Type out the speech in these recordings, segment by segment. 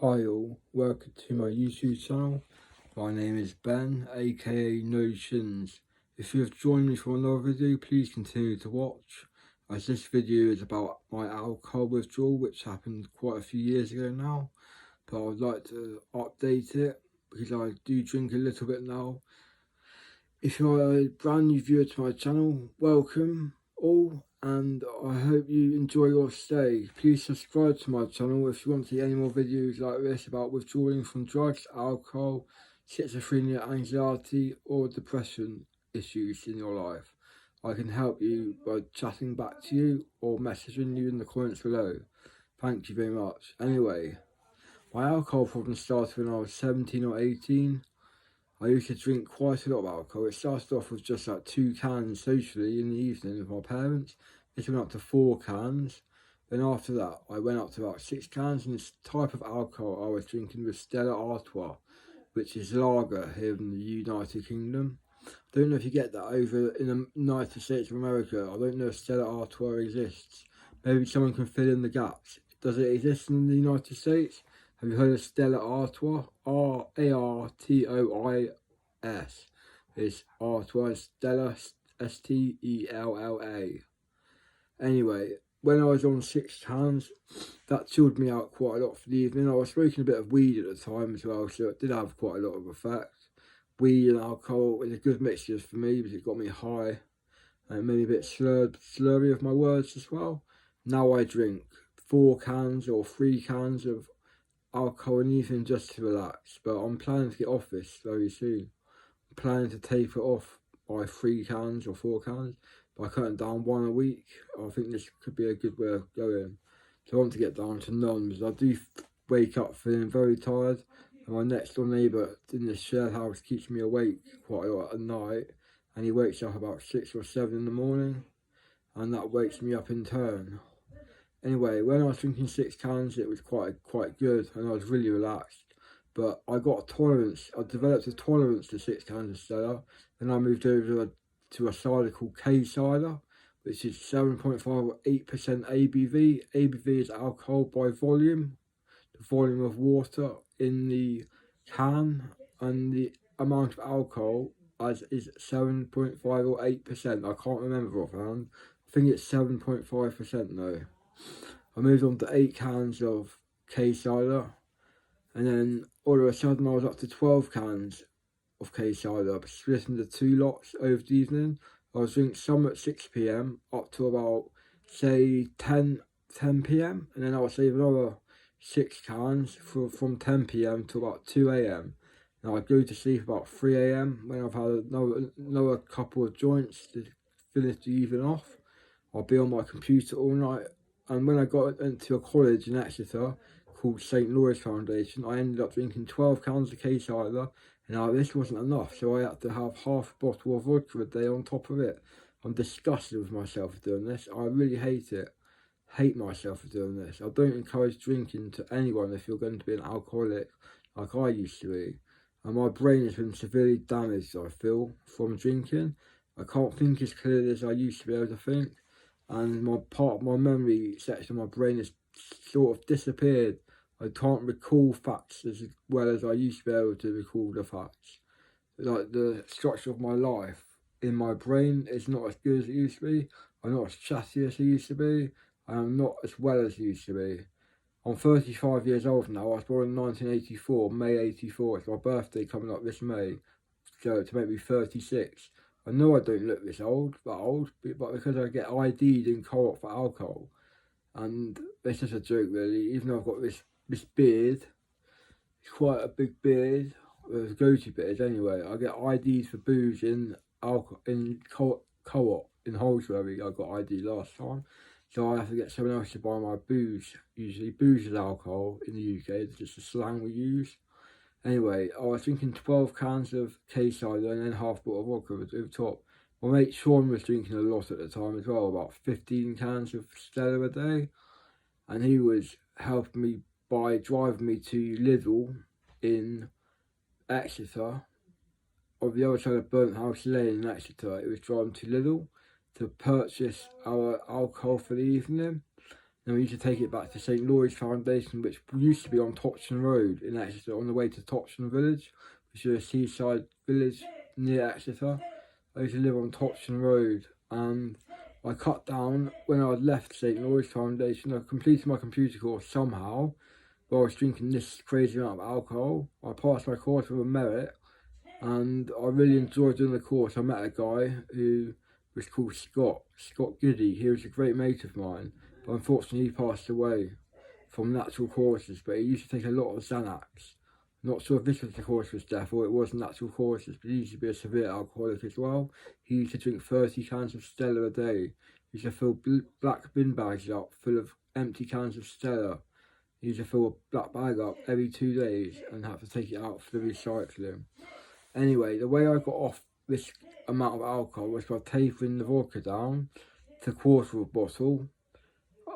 Hi all, welcome to my YouTube channel. My name is Ben, aka Notions. If you have joined me for another video, please continue to watch, as this video is about my alcohol withdrawal, which happened quite a few years ago now, but I would like to update it because I do drink a little bit now. If you're a brand new viewer to my channel, welcome all, and I hope you enjoy your stay. Please subscribe to my channel if you want to see any more videos like this about withdrawing from drugs, alcohol, schizophrenia, anxiety or depression issues in your life. I can help you by chatting back to you or messaging you in the comments below. Thank you very much. Anyway, my alcohol problem started when I was 17 or 18. I used to drink quite a lot of alcohol. It started off with just like 2 cans socially in the evening with my parents. This went up to 4 cans. Then after that, I went up to about 6 cans, and this type of alcohol I was drinking was Stella Artois, which is lager here in the United Kingdom. I don't know if you get that over in the United States of America. I don't know if Stella Artois exists. Maybe someone can fill in the gaps. Does it exist in the United States? Have you heard of Stella Artois? Artois. It's Artois, Stella, Stella. Anyway, when I was on 6 cans, that chilled me out quite a lot for the evening. I was smoking a bit of weed at the time as well, so it did have quite a lot of effect. Weed and alcohol was a good mixture for me because it got me high and it made me a bit slurry of my words as well. Now I drink 4 cans or 3 cans of alcohol in the evening just to relax, but I'm planning to get off this very soon. I'm planning to taper off by 3 cans or 4 cans by cutting down 1 a week. I think this could be a good way of going. So I want to get down to none because I do wake up feeling very tired, and my next door neighbour in the shared house keeps me awake quite a lot at night, and he wakes up about 6 or 7 in the morning, and that wakes me up in turn. Anyway, when I was drinking 6 cans, it was quite good, and I was really relaxed. But I got a tolerance. I developed a tolerance to 6 cans of Stella. Then I moved over to a cider called Cider, which is 7.5 or 8% ABV. ABV is alcohol by volume, the volume of water in the can, and the amount of alcohol as is 7.5 or 8%. I can't remember offhand. I think it's 7.5% though. I moved on to 8 cans of cider, and then all of a sudden I was up to 12 cans of cider, split into 2 lots over the evening. I was drinking some at 6 PM up to about, say, 10 PM, and then I would save another 6 cans from 10 PM to about 2 AM. Now I'd go to sleep about 3 AM when I've had another couple of joints to finish the evening off. I'll be on my computer all night. And when I got into a college in Exeter called St. Louis Foundation, I ended up drinking 12 cans of cider, and this wasn't enough, so I had to have half a bottle of vodka a day on top of it. I'm disgusted with myself for doing this. I really hate it. Hate myself for doing this. I don't encourage drinking to anyone if you're going to be an alcoholic like I used to be. And my brain has been severely damaged, I feel, from drinking. I can't think as clearly as I used to be able to think. And part of my memory section of my brain has sort of disappeared. I can't recall facts as well as I used to be able to recall the facts. Like the structure of my life in my brain is not as good as it used to be. I'm not as chatty as I used to be. I am not as well as I used to be. I'm 35 years old now. I was born in 1984, May 84. It's my birthday coming up this May, so to make me 36. I know I don't look this old, but because I get ID'd in co-op for alcohol. And it's just a joke really, even though I've got this beard, it's quite a big beard, with a goatee beard anyway. I get ID'd for booze in co-op in Holsbury. I got ID last time. So I have to get someone else to buy my booze. Usually booze is alcohol in the UK, it's just a slang we use. Anyway, I was drinking 12 cans of cider and then half a bottle of vodka over top. My mate Sean was drinking a lot at the time as well, about 15 cans of Stella a day. And he was helping me by driving me to Lidl in Exeter. On the other side of Burnt House Lane in Exeter, it was driving to Lidl to purchase our alcohol for the evening. Then we used to take it back to St Lloyd's Foundation, which used to be on Topsham Road in Exeter, on the way to Topsham Village, which is a seaside village near Exeter. I used to live on Topsham Road, and I cut down when I had left St Lloyd's Foundation. I completed my computer course somehow, while I was drinking this crazy amount of alcohol. I passed my course with a merit, and I really enjoyed doing the course. I met a guy who was called Scott Goody. He was a great mate of mine, but unfortunately he passed away from natural causes, but he used to take a lot of Xanax. Not sure if this was the cause of his death or it was natural causes, but he used to be a severe alcoholic as well. He used to drink 30 cans of Stella a day. He used to fill black bin bags up full of empty cans of Stella. He used to fill a black bag up every 2 days and have to take it out for the recycling. Anyway, the way I got off this amount of alcohol was by tapering the vodka down to a quarter of a bottle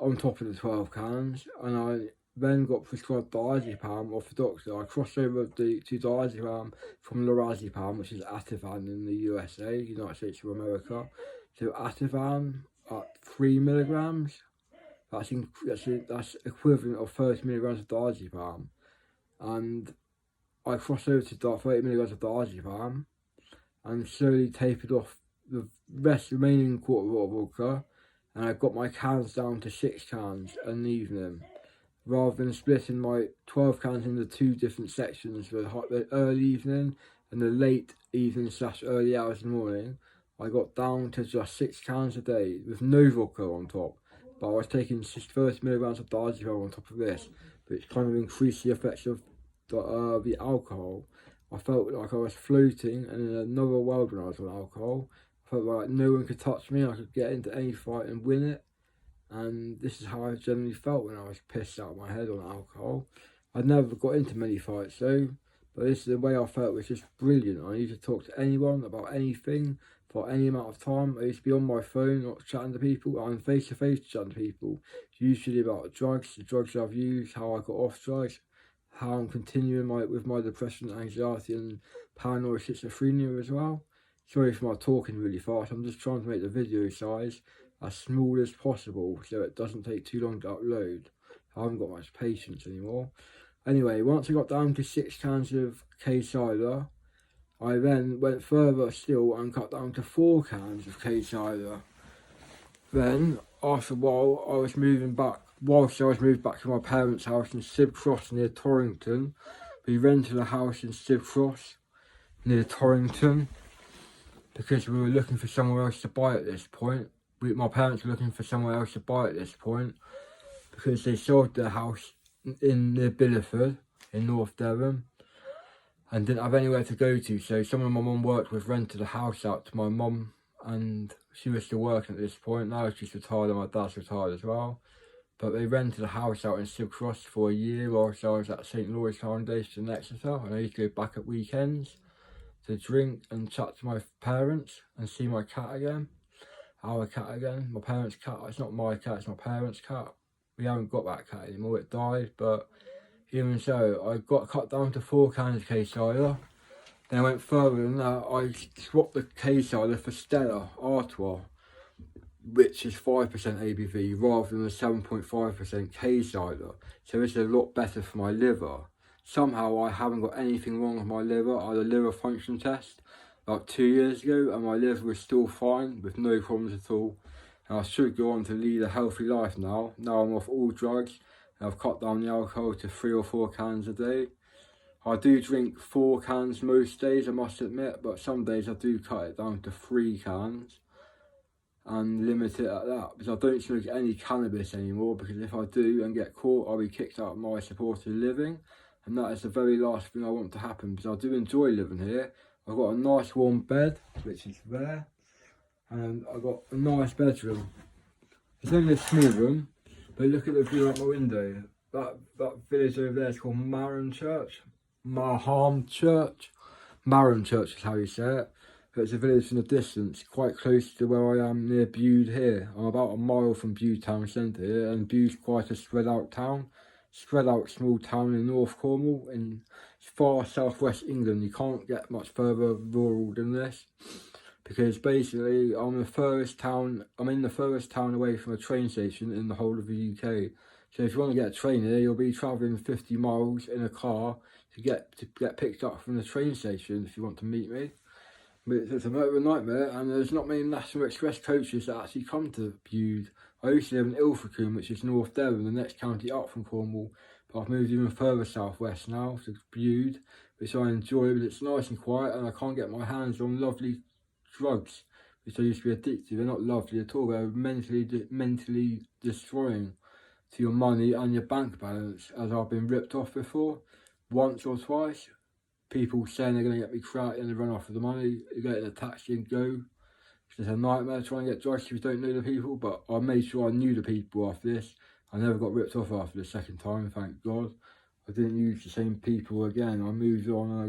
on top of the 12 cans, and I then got prescribed diazepam off the doctor. I crossed over to diazepam from lorazepam, which is Ativan in the USA, United States of America. So Ativan at 3 milligrams, that's equivalent of 30 milligrams of diazepam. And I crossed over to 30 milligrams of diazepam and slowly tapered off the remaining quarter of vodka, and I got my cans down to 6 cans an evening, rather than splitting my 12 cans into 2 different sections, the early evening and the late evening / early hours in the morning. I got down to just 6 cans a day with no vodka on top, but I was taking 30 milligrams of diazepam on top of this, which kind of increased the effects of the alcohol. I felt like I was floating and in another world when I was on alcohol. I felt like no one could touch me. I could get into any fight and win it. And this is how I generally felt when I was pissed out of my head on alcohol. I never got into many fights though, but this is the way I felt. It was just brilliant. I used to talk to anyone about anything for any amount of time. I used to be on my phone, not chatting to people. I'm face to face chatting to people, usually about drugs, the drugs I've used, how I got off drugs, how I'm continuing with my depression, anxiety and paranoid schizophrenia as well. Sorry for my talking really fast. I'm just trying to make the video size as small as possible so it doesn't take too long to upload. I haven't got much patience anymore. Anyway, once I got down to 6 cans of cider, I then went further still and cut down to 4 cans of cider. Then, after a while, whilst I was moved back to my parents' house in Sib Cross near Torrington. We rented a house in Sib Cross near Torrington because we were looking for somewhere else to buy at this point. My parents were looking for somewhere else to buy at this point because they sold their house near Billiford in North Devon and didn't have anywhere to go to. So someone my mum worked with rented a house out to my mum, and she was still working at this point. Now she's retired and my dad's retired as well. But they rented a house out in Sib Cross for a year whilst I was at St Lloyd's Foundation in Exeter, and I used to go back at weekends to drink and chat to my parents and see my cat again. Our cat again, my parents' cat. It's not my cat, it's my parents' cat. We haven't got that cat anymore, it died, but even so, I got cut down to 4 cans of cider. Then I went further than that. I swapped the cider for Stella Artois, which is 5% ABV rather than the 7.5% cider. So it's a lot better for my liver. Somehow I haven't got anything wrong with my liver. I had a liver function test like 2 years ago and my liver was still fine with no problems at all. And I should go on to lead a healthy life now. Now I'm off all drugs and I've cut down the alcohol to 3 or 4 cans a day. I do drink 4 cans most days, I must admit, but some days I do cut it down to 3 cans and limit it at that, because I don't smoke any cannabis anymore, because if I do and get caught, I'll be kicked out of my supported living, and that is the very last thing I want to happen, because I do enjoy living here. I've got a nice warm bed, which is there, and I've got a nice bedroom. It's only a small room, but look at the view out my window. That village over there is called Marham Church. Marham Church is how you say it. But it's a village in the distance, quite close to where I am near Bude here. I'm about a mile from Bude town centre here, and Bude's quite a spread out small town in North Cornwall, in far southwest England. You can't get much further rural than this. because basically I'm in the furthest town away from a train station in the whole of the UK. So if you want to get a train here, you'll be travelling 50 miles in a car to get picked up from the train station if you want to meet me. But it's a bit of a nightmare, and there's not many National Express coaches that actually come to Bude. I used to live in Ilfracombe, which is North Devon, the next county up from Cornwall, but I've moved even further southwest now to Bude, which I enjoy, but it's nice and quiet, and I can't get my hands on lovely drugs, which I used to be addicted to. They're not lovely at all, they're mentally destroying to your money and your bank balance, as I've been ripped off before, once or twice. People saying they're going to get me cracked and they run off with the money, you get in a taxi and go. It's just a nightmare trying to get drugs if you don't know the people, but I made sure I knew the people after this. I never got ripped off after the second time, thank God. I didn't use the same people again. I moved on and I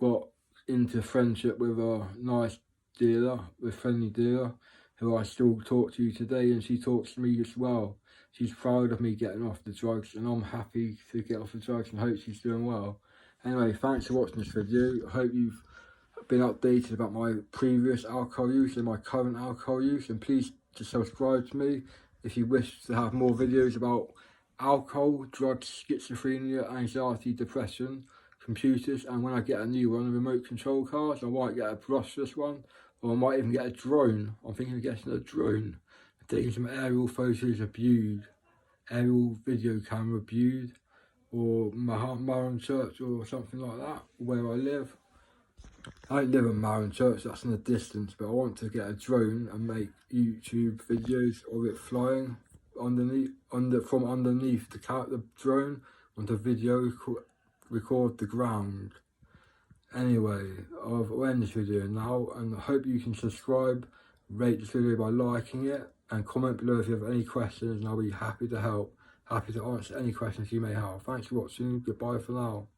got into friendship with a nice friendly dealer, who I still talk to today, and she talks to me as well. She's proud of me getting off the drugs, and I'm happy to get off the drugs and hope she's doing well. Anyway, thanks for watching this video. I hope you've been updated about my previous alcohol use and my current alcohol use, and please to subscribe to me if you wish to have more videos about alcohol, drugs, schizophrenia, anxiety, depression, computers, and when I get a new one, a remote control cars, I might get a brushless one, or I might even get a drone. I'm thinking of getting a drone, taking some aerial photos of Bude, aerial video camera of Bude, or Maron Church or something like that, where I live. I don't live in Maron Church, that's in the distance, but I want to get a drone and make YouTube videos of it flying from underneath the drone onto video, record the ground. Anyway, I'll end this video now, and I hope you can subscribe, rate this video by liking it, and comment below if you have any questions, and I'll be happy to help. Happy to answer any questions you may have. Thanks for watching. Goodbye for now.